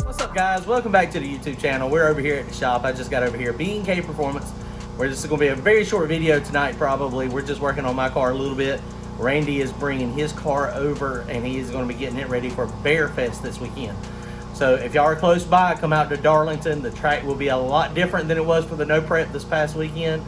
What's up, guys? Welcome back to the YouTube channel. We're over here at the shop. I just got over here, B&K Performance. This is going to be a very short video tonight, probably. We're just working on my car a little bit. Randy is bringing his car over, and he is going to be getting it ready for Bear Fest this weekend. So if y'all are close by, come out to Darlington. The track will be a lot different than it was for the no prep this past weekend.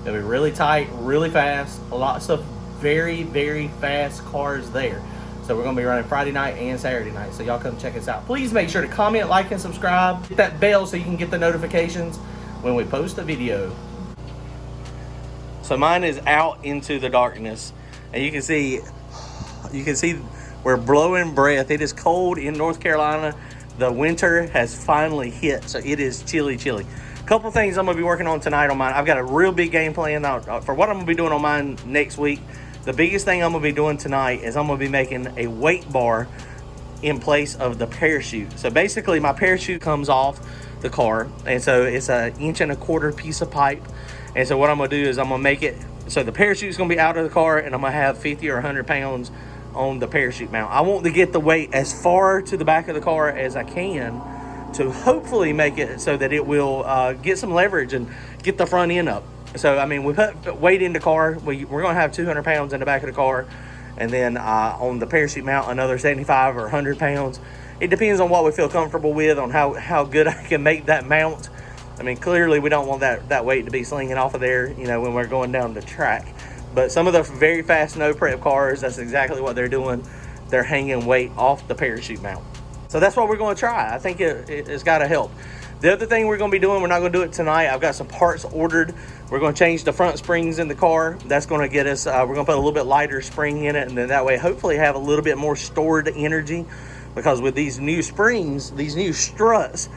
It'll be really tight, really fast. Lots of very, very fast cars there. So we're going to be running Friday night and Saturday night. So y'all come check us out. Please make sure to comment, like, and subscribe. Hit that bell so you can get the notifications when we post a video. So mine is out into the darkness, and you can see we're blowing breath. It is cold in North Carolina. The winter has finally hit, so it is chilly. A couple things I'm gonna be working on tonight on mine. I've got a real big game plan for what I'm gonna be doing on mine next week. The biggest thing I'm gonna be doing tonight is I'm gonna be making a weight bar in place of the parachute. So basically my parachute comes off the car, and so it's an 1.25 inch piece of pipe. And so what I'm gonna do is I'm gonna make it so the parachute is gonna be out of the car, and I'm gonna have 50 or 100 pounds on the parachute mount. I want to get the weight as far to the back of the car as I can to hopefully make it so that it will get some leverage and get the front end up. So I mean, we put weight in the car. We're gonna have 200 pounds in the back of the car, and then on the parachute mount another 75 or 100 pounds. It depends on what we feel comfortable with, on how good I can make that mount. I mean, clearly we don't want that weight to be slinging off of there, you know, when we're going down the track. But some of the very fast no prep cars, that's exactly what they're doing. They're hanging weight off the parachute mount. So that's what we're going to try. I think it's got to help. The other thing we're going to be doing, we're not going to do it tonight. I've got some parts ordered. We're going to change the front springs in the car. That's going to get us, we're going to put a little bit lighter spring in it, and then that way hopefully have a little bit more stored energy. Because with these new springs, these new struts,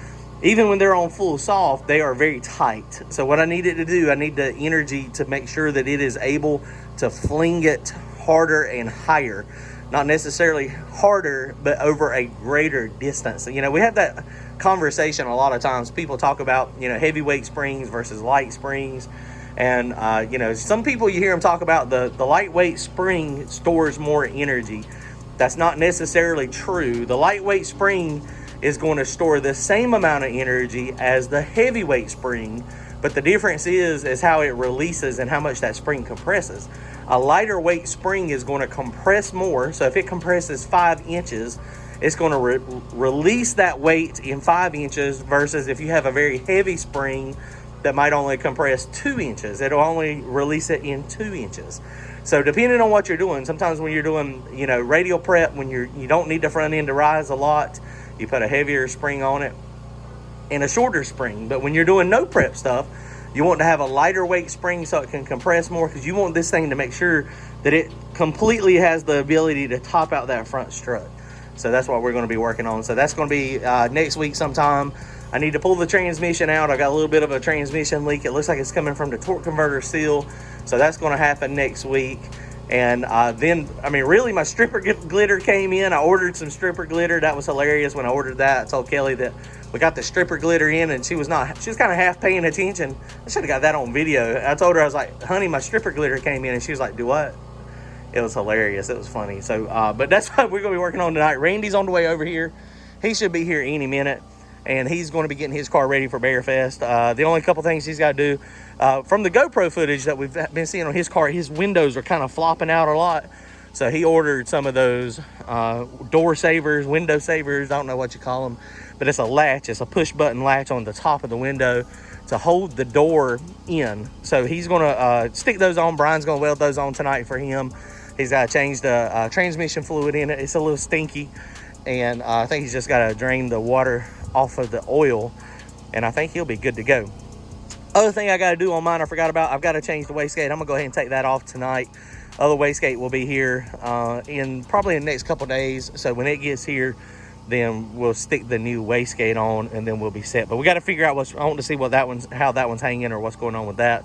even when they're on full soft, they are very tight. So what I need it to do, I need the energy to make sure that it is able to fling it harder and higher. Not necessarily harder, but over a greater distance. You know, we have that conversation a lot of times. People talk about, you know, heavyweight springs versus light springs. And, you know, some people, you hear them talk about the lightweight spring stores more energy. That's not necessarily true. The lightweight spring is going to store the same amount of energy as the heavyweight spring, but the difference is how it releases and how much that spring compresses. A lighter weight spring is going to compress more. So if it compresses 5 inches, it's going to release that weight in 5 inches, versus if you have a very heavy spring that might only compress 2 inches, it'll only release it in 2 inches. So depending on what you're doing, sometimes when you're doing, you know, radial prep, when you don't need the front end to rise a lot, you put a heavier spring on it and a shorter spring. But when you're doing no prep stuff, you want to have a lighter weight spring so it can compress more, because you want this thing to make sure that it completely has the ability to top out that front strut. So that's what we're going to be working on. So that's going to be next week sometime. I need to pull the transmission out. I got a little bit of a transmission leak. It looks like it's coming from the torque converter seal. So that's going to happen next week. And then, I mean, really, my stripper glitter came in. I ordered some stripper glitter. That was hilarious when I ordered that. I told Kelly that we got the stripper glitter in, and she was kind of half paying attention. I should have got that on video. I told her, I was like, honey, my stripper glitter came in, and she was like, do what? It was hilarious. It was funny. So, but that's what we're going to be working on tonight. Randy's on the way over here. He should be here any minute, and he's going to be getting his car ready for Bear Fest. The only couple things he's got to do, from the GoPro footage that we've been seeing on his car, his windows are kind of flopping out a lot. So he ordered some of those door savers, window savers, I don't know what you call them, but it's a latch. It's a push button latch on the top of the window to hold the door in. So he's going to stick those on. Brian's going to weld those on tonight for him. He's got to change the transmission fluid in it. It's a little stinky, and I think he's just got to drain the water off of the oil, and I think he'll be good to go. Other thing I got to do on mine I forgot about, I've got to change the wastegate. I'm going to go ahead and take that off tonight. Other wastegate will be here in probably the next couple days. So when it gets here, then we'll stick the new wastegate on, and then we'll be set. But we got to figure out I want to see how that one's hanging, or what's going on with that.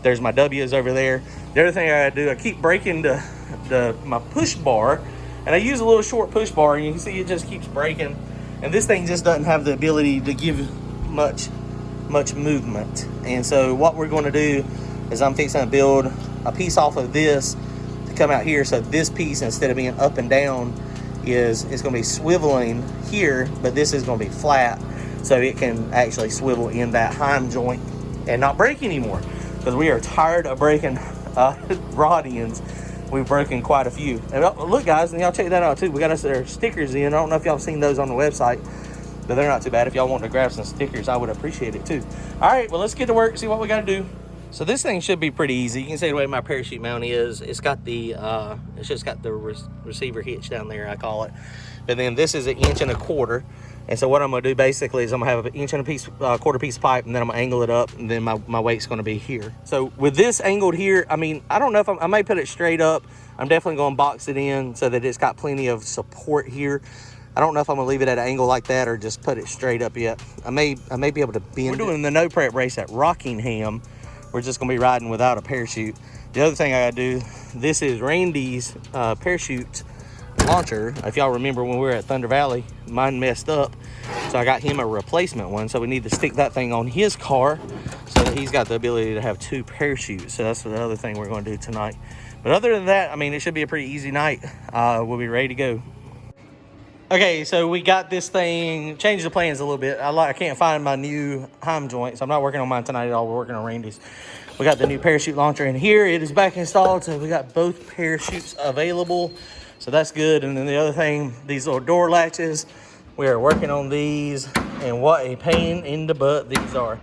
There's my W's over there. The other thing I got to do, I keep breaking my push bar, and I use a little short push bar, and you can see it just keeps breaking. And this thing just doesn't have the ability to give much movement. And so what we're going to do is I'm fixing to build a piece off of this to come out here. So this piece, instead of being up and down, is going to be swiveling here, but this is going to be flat, so it can actually swivel in that heim joint and not break anymore, because we are tired of breaking rod ends. We've broken quite a few. And look, guys, and y'all check that out too. We got us their stickers in. I don't know if y'all seen those on the website, but they're not too bad. If y'all want to grab some stickers, I would appreciate it too. All right, well, let's get to work, see what we got to do. So this thing should be pretty easy. You can see the way my parachute mount is. It's got the it's just got the receiver hitch down there, I call it. But then this is 1.25 inches. And so what I'm gonna do basically is I'm gonna have an 1.25 inch pipe, and then I'm gonna angle it up, and then my weight's gonna be here. So with this angled here, I mean, I don't know if I may put it straight up. I'm definitely gonna box it in so that it's got plenty of support here. I don't know if I'm gonna leave it at an angle like that or just put it straight up yet. I may be able to bend. We're doing the no prep race at Rockingham. We're just gonna be riding without a parachute. The other thing I gotta do, this is Randy's parachute launcher. If y'all remember when we were at Thunder Valley, mine messed up, so I got him a replacement one. So we need to stick that thing on his car so that he's got the ability to have 2 parachutes. So that's the other thing we're going to do tonight. But other than that, I mean, it should be a pretty easy night. We'll be ready to go. Okay, so we got this thing, changed the plans a little bit. I can't find my new heim joint, so I'm not working on mine tonight at all. We're working on Randy's. We got the new parachute launcher in here. It is back installed, so we got both parachutes available. So that's good. And then the other thing, these little door latches, we are working on these, and what a pain in the butt these are.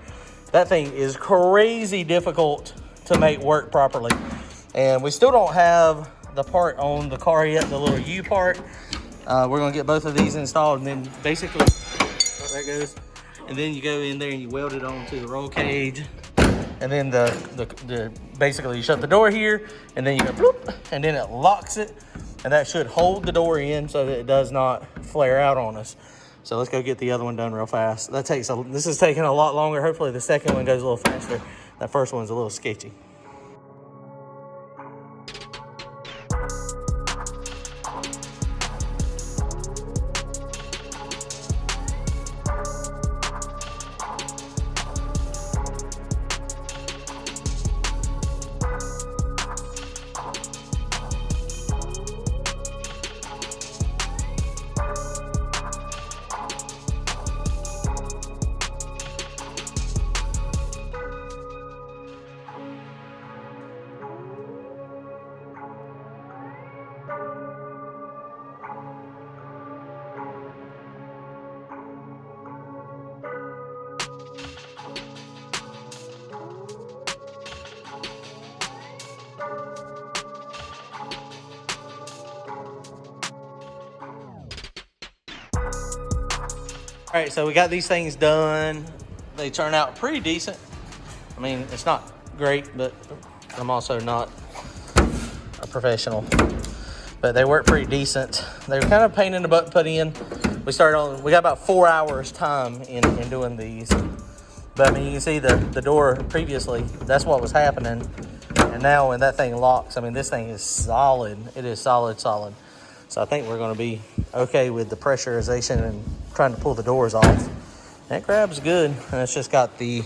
That thing is crazy difficult to make work properly. And we still don't have the part on the car yet, the little U part. We're gonna get both of these installed, and then basically, oh, there goes. And then you go in there and you weld it onto the roll cage. And then the basically you shut the door here, and then you go bloop, and then it locks it. And that should hold the door in so that it does not flare out on us. So let's go get the other one done real fast. This is taking a lot longer. Hopefully the second one goes a little faster. That first one's a little sketchy. All right, so we got these things done. They turn out pretty decent. I mean, it's not great, but I'm also not a professional. But they work pretty decent. They were kind of a pain in the butt to put in. We got about 4 hours time in doing these. But I mean, you can see the door previously, that's what was happening. And now when that thing locks, I mean, this thing is solid. It is solid. So I think we're gonna be okay with the pressurization and trying to pull the doors off. That grab's good. And it's just got a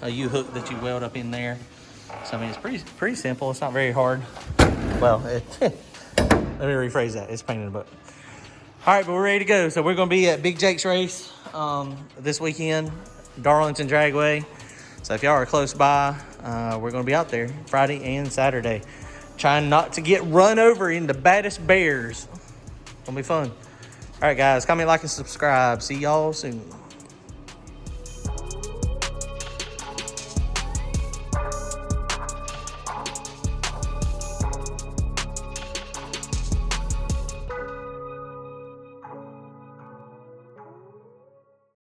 U-hook that you weld up in there. So I mean, it's pretty simple. It's not very hard. Well, let me rephrase that. It's a pain in the butt. All right, but we're ready to go. So we're gonna be at Big Jake's race this weekend, Darlington Dragway. So if y'all are close by, we're gonna be out there Friday and Saturday, trying not to get run over in the baddest bears. It's gonna be fun. All right, guys, comment, like, and subscribe. See y'all soon.